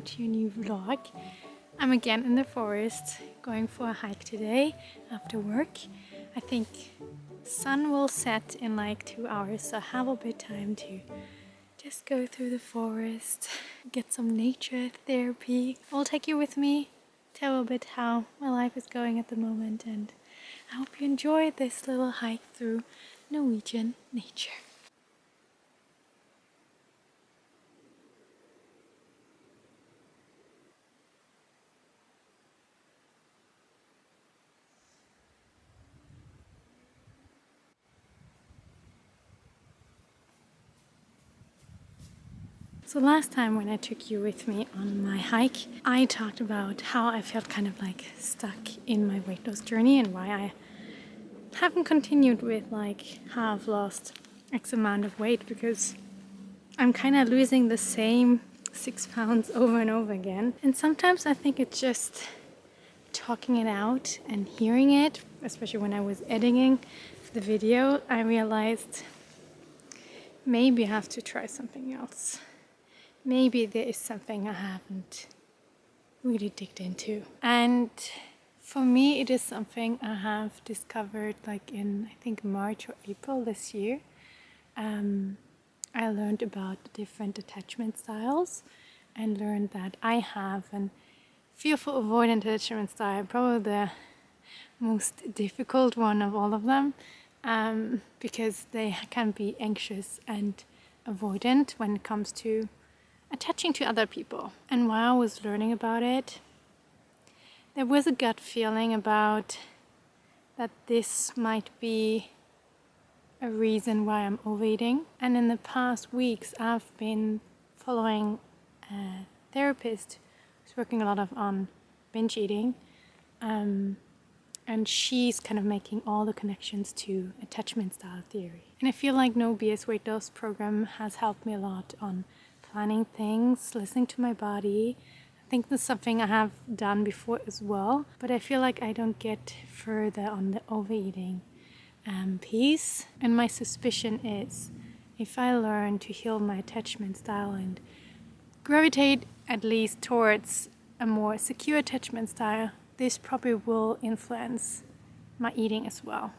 welcome to a new vlog. I'm again in the forest going for a hike today after work. I think sun will set in like 2 hours, so I have a bit of time to just go through the forest, get some nature therapy. I'll take you with me, tell a bit how my life is going at the moment, and I hope you enjoy this little hike through Norwegian nature. So last time when I took you with me on my hike, I talked about how I felt kind of like stuck in my weight loss journey and why I haven't continued with like how I've lost X amount of weight, because I'm kind of losing the same 6 pounds over and over again. And sometimes I think it's just talking it out and hearing it, especially when I was editing the video, I realized maybe I have to try something else. Maybe there is something I haven't really digged into. And for me, it is something I have discovered like in, I think, March or April this year. I learned about different attachment styles and learned that I have an fearful-avoidant attachment style, probably the most difficult one of all of them, because they can be anxious and avoidant when it comes to attaching to other people. And while I was learning about it, there was a gut feeling about that this might be a reason why I'm overeating. And in the past weeks, I've been following a therapist who's working a lot on binge eating. And she's kind of making all the connections to attachment style theory. And I feel like No BS Weightloss program has helped me a lot on planning things, listening to my body. I think that's something I have done before as well, but I feel like I don't get further on the overeating piece. And my suspicion is if I learn to heal my attachment style and gravitate at least towards a more secure attachment style, this probably will influence my eating as well.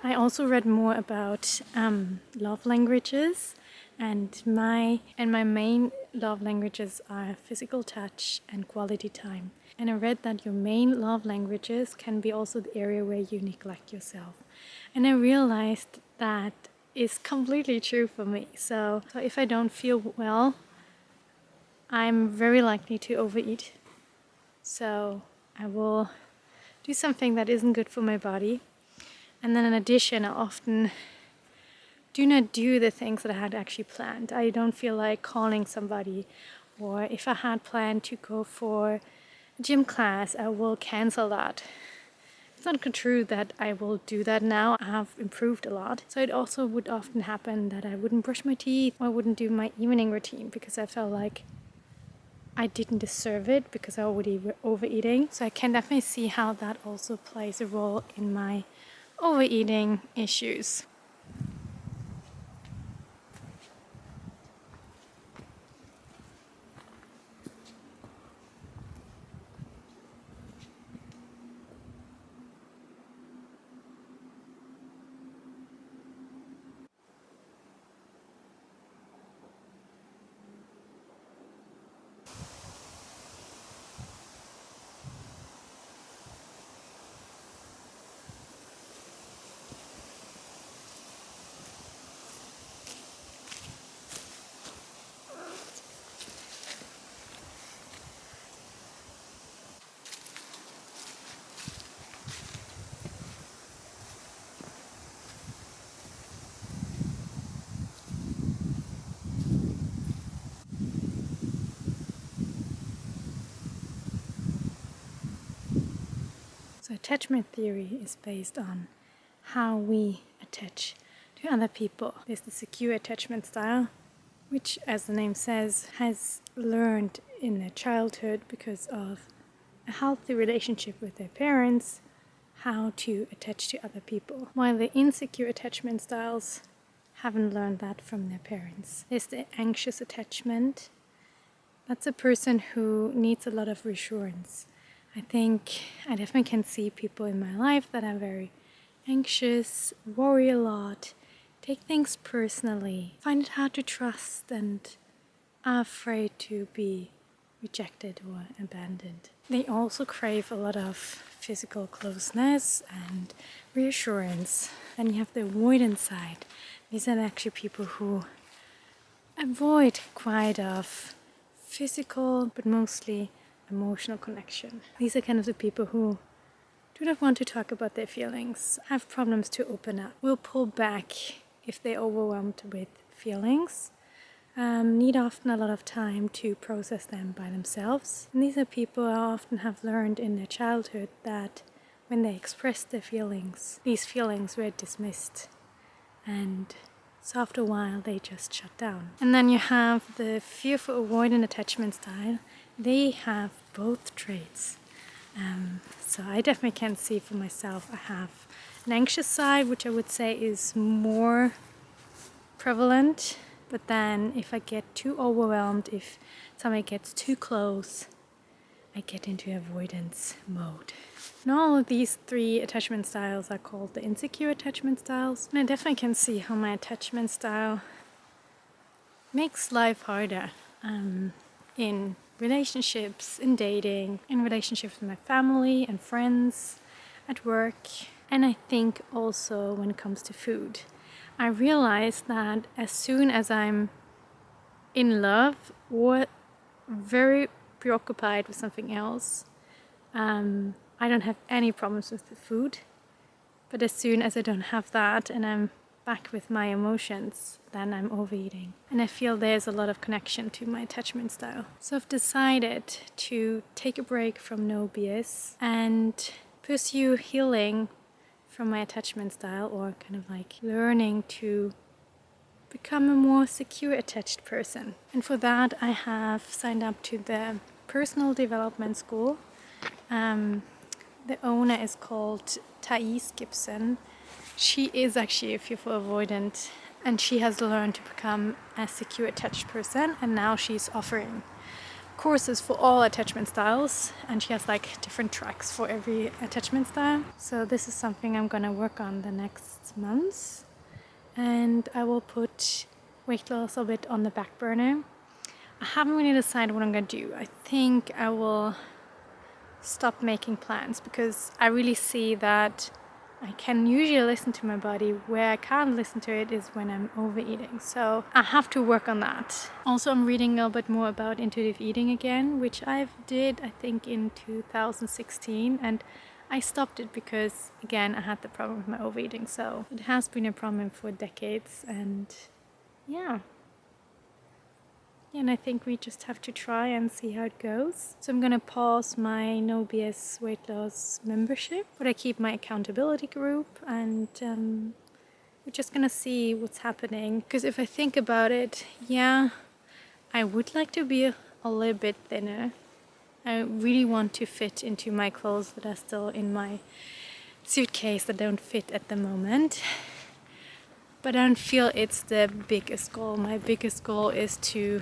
I also read more about love languages, and my main love languages are physical touch and quality time. And I read that your main love languages can be also the area where you neglect yourself. And I realized that is completely true for me. So if I don't feel well, I'm very likely to overeat. So I will do something that isn't good for my body. And then in addition, I often do not do the things that I had actually planned. I don't feel like calling somebody, or if I had planned to go for a gym class, I will cancel that. It's not true that I will do that now. I have improved a lot. So it also would often happen that I wouldn't brush my teeth, or I wouldn't do my evening routine because I felt like I didn't deserve it because I already were overeating. So I can definitely see how that also plays a role in my overeating issues. attachment theory is based on how we attach to other people. There's the secure attachment style, which, as the name says, has learned in their childhood because of a healthy relationship with their parents how to attach to other people. While the insecure attachment styles haven't learned that from their parents. There's the anxious attachment. That's a person who needs a lot of reassurance. I think I definitely can see people in my life that are very anxious, worry a lot, take things personally, find it hard to trust, and are afraid to be rejected or abandoned. They also crave a lot of physical closeness and reassurance. Then you have the avoidant side. These are actually people who avoid quite of physical but mostly emotional connection. These are kind of the people who do not want to talk about their feelings, have problems to open up, will pull back if they're overwhelmed with feelings, need often a lot of time to process them by themselves. And these are people who often have learned in their childhood that when they expressed their feelings, these feelings were dismissed. And so after a while, they just shut down. And then you have the fearful-avoidant attachment style. They have both traits. So I definitely can see for myself, I have an anxious side, which I would say is more prevalent. But then if I get too overwhelmed, if somebody gets too close, I get into avoidance mode. And all of these three attachment styles are called the insecure attachment styles. And I definitely can see how my attachment style makes life harder in relationships, in dating, in relationships with my family and friends, at work. And I think also when it comes to food. I realize that as soon as I'm in love or very preoccupied with something else, I don't have any problems with the food. But as soon as I don't have that and I'm back with my emotions, then I'm overeating. And I feel there's a lot of connection to my attachment style. So I've decided to take a break from No BS and pursue healing from my attachment style, or kind of like learning to become a more secure attached person. And for that I have signed up to the personal development school. The owner is called Thais Gibson. She is actually a fearful avoidant and she has learned to become a secure attached person, and now she's offering courses for all attachment styles, and she has like different tracks for every attachment style. So this is something I'm gonna work on the next months, and I will put weight loss a bit on the back burner. I haven't really decided what I'm gonna do. I think I will stop making plans because I really see that I can usually listen to my body. Where I can't listen to it is when I'm overeating. So I have to work on that. Also, I'm reading a little bit more about intuitive eating again, which I did, I think, in 2016. And I stopped it because, again, I had the problem with my overeating. So it has been a problem for decades. And yeah. And I think we just have to try and see how it goes. So I'm gonna pause my No BS Weight Loss membership, but I keep my accountability group, and we're just gonna see what's happening. Because if I think about it, yeah, I would like to be a little bit thinner. I really want to fit into my clothes that are still in my suitcase that don't fit at the moment. But I don't feel it's the biggest goal. My biggest goal is to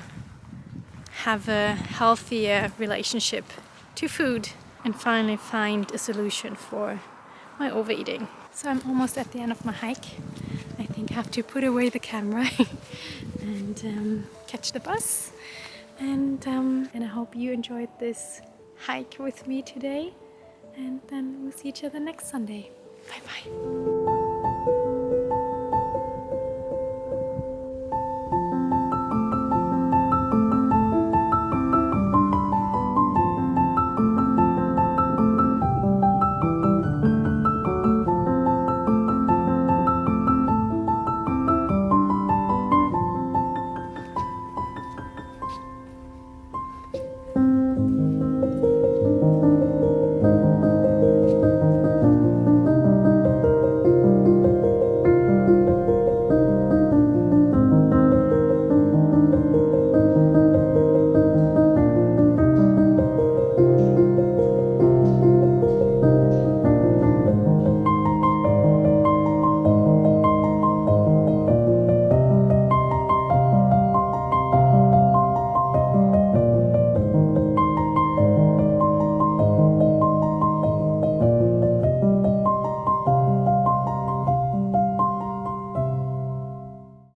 have a healthier relationship to food and finally find a solution for my overeating. So I'm almost at the end of my hike. I think I have to put away the camera and catch the bus. And I hope you enjoyed this hike with me today. And then we'll see each other next Sunday. Bye bye.